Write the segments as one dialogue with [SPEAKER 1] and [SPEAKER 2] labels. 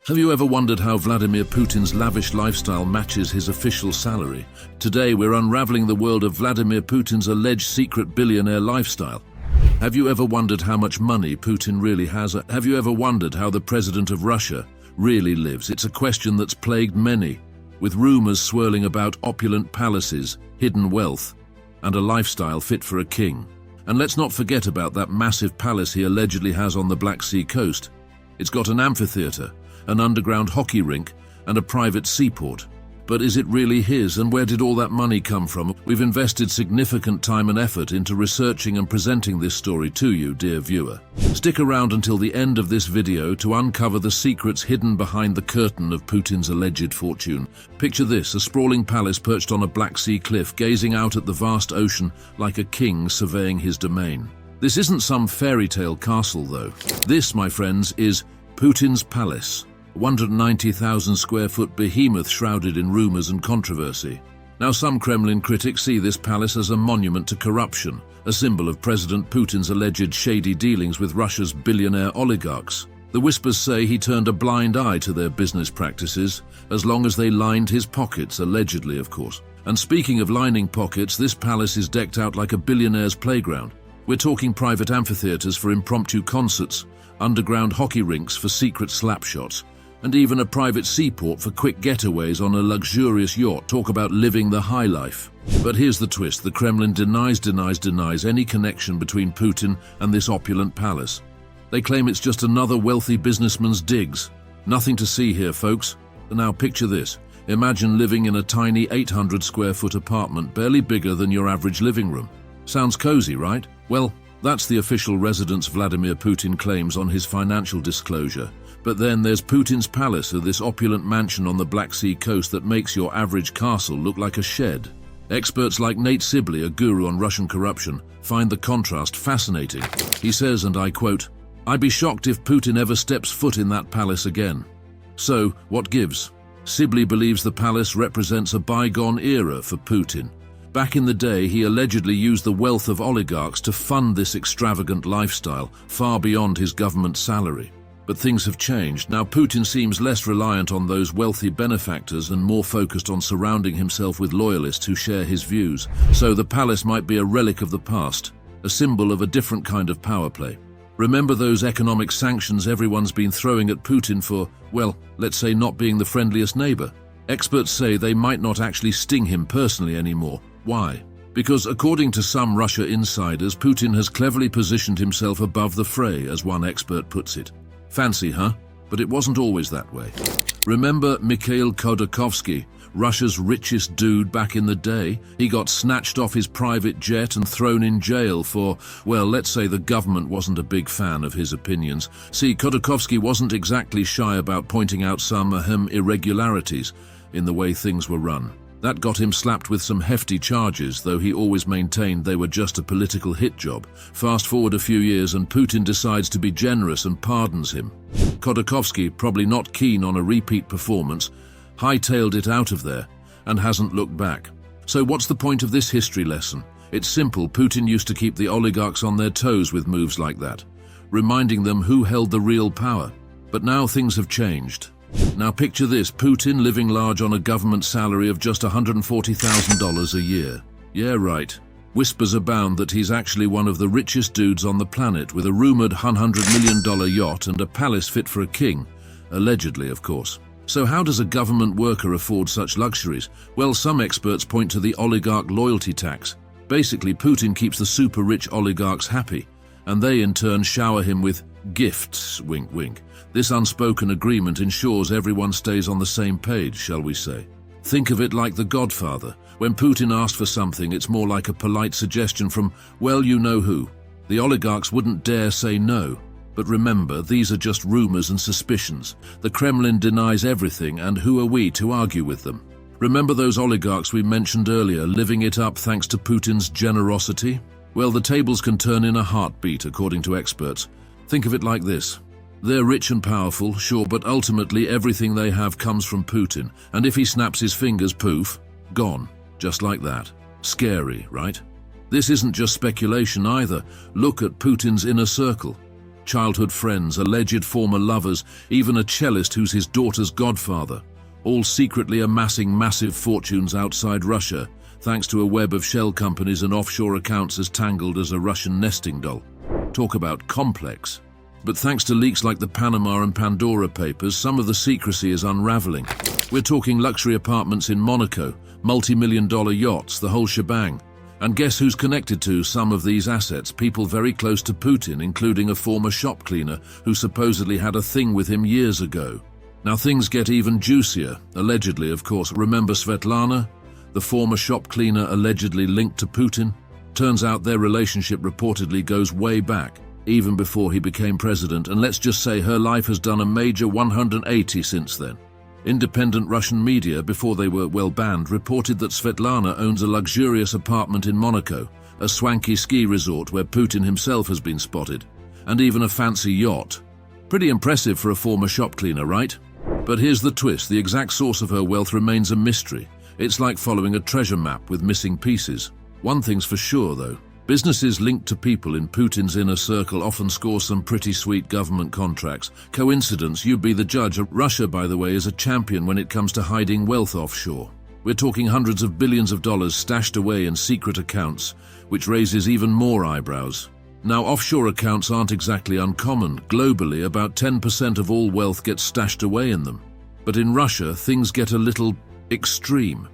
[SPEAKER 1] Have you ever wondered how Vladimir Putin's lavish lifestyle matches his official salary? Today we're unraveling the world of Vladimir Putin's alleged secret billionaire lifestyle. Have you ever wondered how much money Putin really has? Have you ever wondered how the president of Russia really lives? It's a question that's plagued many, with rumors swirling about opulent palaces, hidden wealth, and a lifestyle fit for a king. And let's not forget about that massive palace he allegedly has on the Black Sea coast. It's got an amphitheater, an underground hockey rink, and a private seaport. But is it really his, and where did all that money come from? We've invested significant time and effort into researching and presenting this story to you, dear viewer. Stick around until the end of this video to uncover the secrets hidden behind the curtain of Putin's alleged fortune. Picture this, a sprawling palace perched on a Black Sea cliff, gazing out at the vast ocean like a king surveying his domain. This isn't some fairy tale castle, though. This, my friends, is Putin's palace. 190,000 square foot behemoth shrouded in rumors and controversy. Now, some Kremlin critics see this palace as a monument to corruption, a symbol of President Putin's alleged shady dealings with Russia's billionaire oligarchs. The whispers say he turned a blind eye to their business practices, as long as they lined his pockets, allegedly, of course. And speaking of lining pockets, this palace is decked out like a billionaire's playground. We're talking private amphitheaters for impromptu concerts, underground hockey rinks for secret slap shots, and even a private seaport for quick getaways on a luxurious yacht. Talk about living the high life. But here's the twist. The Kremlin denies any connection between Putin and this opulent palace. They claim it's just another wealthy businessman's digs. Nothing to see here, folks. Now picture this. Imagine living in a tiny 800 square foot apartment, barely bigger than your average living room. Sounds cozy, right? Well, that's the official residence Vladimir Putin claims on his financial disclosure. But then there's Putin's palace, or this opulent mansion on the Black Sea coast that makes your average castle look like a shed. Experts like Nate Sibley, a guru on Russian corruption, find the contrast fascinating. He says, and I quote, "I'd be shocked if Putin ever steps foot in that palace again." So, what gives? Sibley believes the palace represents a bygone era for Putin. Back in the day, he allegedly used the wealth of oligarchs to fund this extravagant lifestyle, far beyond his government salary. But things have changed. Now Putin seems less reliant on those wealthy benefactors and more focused on surrounding himself with loyalists who share his views. So the palace might be a relic of the past, a symbol of a different kind of power play. Remember those economic sanctions everyone's been throwing at Putin for, well, let's say not being the friendliest neighbor? Experts say they might not actually sting him personally anymore. Why? Because according to some Russia insiders, Putin has cleverly positioned himself above the fray, as one expert puts it. Fancy, huh? But it wasn't always that way. Remember Mikhail Khodorkovsky, Russia's richest dude back in the day? He got snatched off his private jet and thrown in jail for, well, let's say the government wasn't a big fan of his opinions. See, Khodorkovsky wasn't exactly shy about pointing out some irregularities in the way things were run. That got him slapped with some hefty charges, though he always maintained they were just a political hit job. Fast forward a few years and Putin decides to be generous and pardons him. Khodorkovsky, probably not keen on a repeat performance, hightailed it out of there and hasn't looked back. So what's the point of this history lesson? It's simple. Putin used to keep the oligarchs on their toes with moves like that, reminding them who held the real power. But now things have changed. Now picture this, Putin living large on a government salary of just $140,000 a year. Yeah, right. Whispers abound that he's actually one of the richest dudes on the planet, with a rumored $100 million yacht and a palace fit for a king. Allegedly, of course. So how does a government worker afford such luxuries? Well, some experts point to the oligarch loyalty tax. Basically, Putin keeps the super-rich oligarchs happy, and they in turn shower him with gifts, wink wink. This unspoken agreement ensures everyone stays on the same page, shall we say. Think of it like The Godfather. When Putin asked for something, it's more like a polite suggestion from, well, you know who. The oligarchs wouldn't dare say no. But remember, these are just rumors and suspicions. The Kremlin denies everything, and who are we to argue with them? Remember those oligarchs we mentioned earlier, living it up thanks to Putin's generosity? Well, the tables can turn in a heartbeat, according to experts. Think of it like this. They're rich and powerful, sure, but ultimately everything they have comes from Putin. And if he snaps his fingers, poof, gone. Just like that. Scary, right? This isn't just speculation either. Look at Putin's inner circle. childhood friends, alleged former lovers, even a cellist who's his daughter's godfather, all secretly amassing massive fortunes outside Russia, thanks to a web of shell companies and offshore accounts as tangled as a Russian nesting doll. Talk about complex. But thanks to leaks like the Panama and Pandora papers, some of the secrecy is unraveling. We're talking luxury apartments in Monaco, multi-million-dollar yachts, the whole shebang. And guess who's connected to some of these assets? People very close to Putin, including a former shop cleaner who supposedly had a thing with him years ago. Now things get even juicier, allegedly, of course. Remember Svetlana, the former shop cleaner allegedly linked to Putin? Turns out their relationship reportedly goes way back, even before he became president, and let's just say her life has done a major 180 since then. Independent Russian media, before they were well banned, reported that Svetlana owns a luxurious apartment in Monaco, a swanky ski resort where Putin himself has been spotted, and even a fancy yacht. Pretty impressive for a former shop cleaner, right? But here's the twist: the exact source of her wealth remains a mystery. It's like following a treasure map with missing pieces. One thing's for sure, though. Businesses linked to people in Putin's inner circle often score some pretty sweet government contracts. Coincidence? You'd be the judge. Russia, by the way, is a champion when it comes to hiding wealth offshore. We're talking hundreds of billions of dollars stashed away in secret accounts, which raises even more eyebrows. Now, offshore accounts aren't exactly uncommon. Globally, about 10% of all wealth gets stashed away in them. But in Russia, things get a little extreme.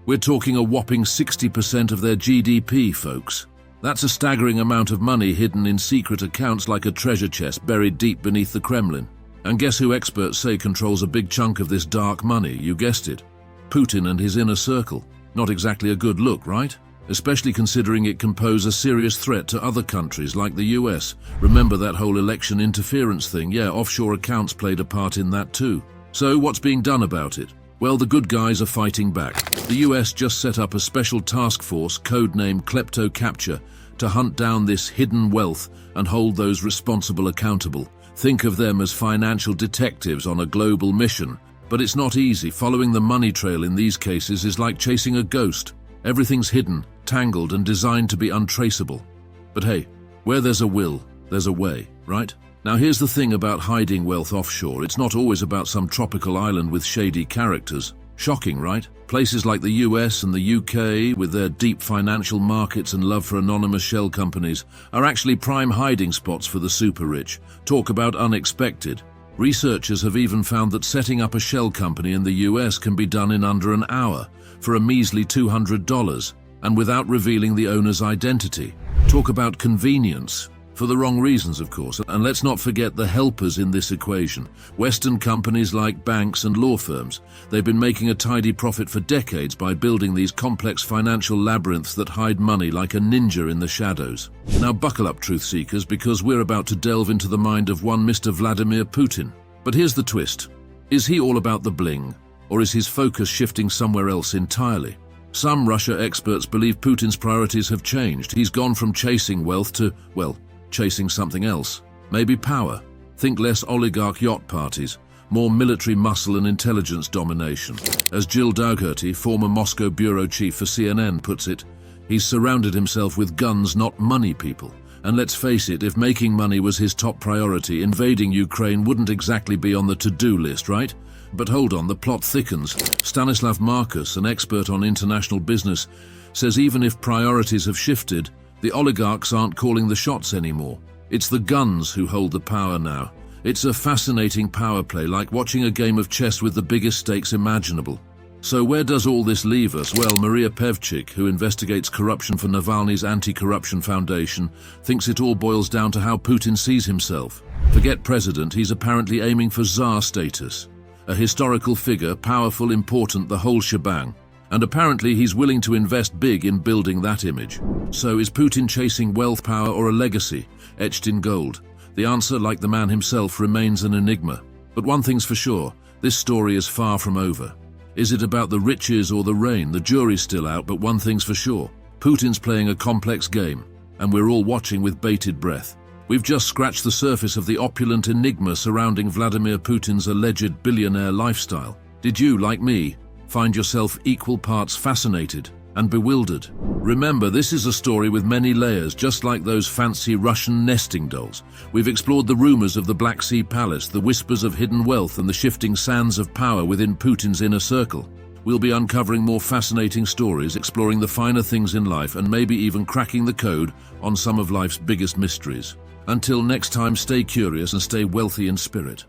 [SPEAKER 1] We're talking a whopping 60% of their GDP, folks. That's a staggering amount of money hidden in secret accounts, like a treasure chest buried deep beneath the Kremlin. And guess who experts say controls a big chunk of this dark money? You guessed it. Putin and his inner circle. Not exactly a good look, right? Especially considering it can pose a serious threat to other countries like the US. Remember that whole election interference thing? Yeah, offshore accounts played a part in that too. So what's being done about it? Well, the good guys are fighting back. The US just set up a special task force, codenamed Klepto Capture, to hunt down this hidden wealth and hold those responsible accountable. Think of them as financial detectives on a global mission. But it's not easy. Following the money trail in these cases is like chasing a ghost. Everything's hidden, tangled, and designed to be untraceable. But hey, where there's a will, there's a way, right? Now here's the thing about hiding wealth offshore. It's not always about some tropical island with shady characters. Shocking, right? Places like the US and the UK, with their deep financial markets and love for anonymous shell companies, are actually prime hiding spots for the super rich. Talk about unexpected. Researchers have even found that setting up a shell company in the US can be done in under an hour for a measly $200, and without revealing the owner's identity. Talk about convenience. For the wrong reasons, of course. And let's not forget the helpers in this equation. Western companies like banks and law firms. They've been making a tidy profit for decades by building these complex financial labyrinths that hide money like a ninja in the shadows. Now buckle up, truth seekers, because we're about to delve into the mind of one Mr. Vladimir Putin. But here's the twist. Is he all about the bling, or is his focus shifting somewhere else entirely? Some Russia experts believe Putin's priorities have changed. He's gone from chasing wealth to, well, chasing something else. Maybe power. Think less oligarch yacht parties, more military muscle and intelligence domination. As Jill Dougherty, former Moscow bureau chief for CNN, puts it, he's surrounded himself with guns, not money people. And let's face it, if making money was his top priority, invading Ukraine wouldn't exactly be on the to-do list, right? But hold on, the plot thickens. Stanislav Marcus, an expert on international business, says even if priorities have shifted, the oligarchs aren't calling the shots anymore. It's the guns who hold the power now. It's a fascinating power play, like watching a game of chess with the biggest stakes imaginable. So where does all this leave us? Well, Maria Pevchik, who investigates corruption for Navalny's Anti-Corruption Foundation, thinks it all boils down to how Putin sees himself. Forget president, he's apparently aiming for Tsar status. A historical figure, powerful, important, the whole shebang. And apparently he's willing to invest big in building that image. So is Putin chasing wealth, power, or a legacy, etched in gold? The answer, like the man himself, remains an enigma. But one thing's for sure, this story is far from over. Is it about the riches or the reign? The jury's still out, but one thing's for sure. Putin's playing a complex game, and we're all watching with bated breath. We've just scratched the surface of the opulent enigma surrounding Vladimir Putin's alleged billionaire lifestyle. Did you, like me, find yourself equal parts fascinated and bewildered. Remember, this is a story with many layers, just like those fancy Russian nesting dolls. We've explored the rumors of the Black Sea Palace, the whispers of hidden wealth, and the shifting sands of power within Putin's inner circle. We'll be uncovering more fascinating stories, exploring the finer things in life, and maybe even cracking the code on some of life's biggest mysteries. Until next time, stay curious and stay wealthy in spirit.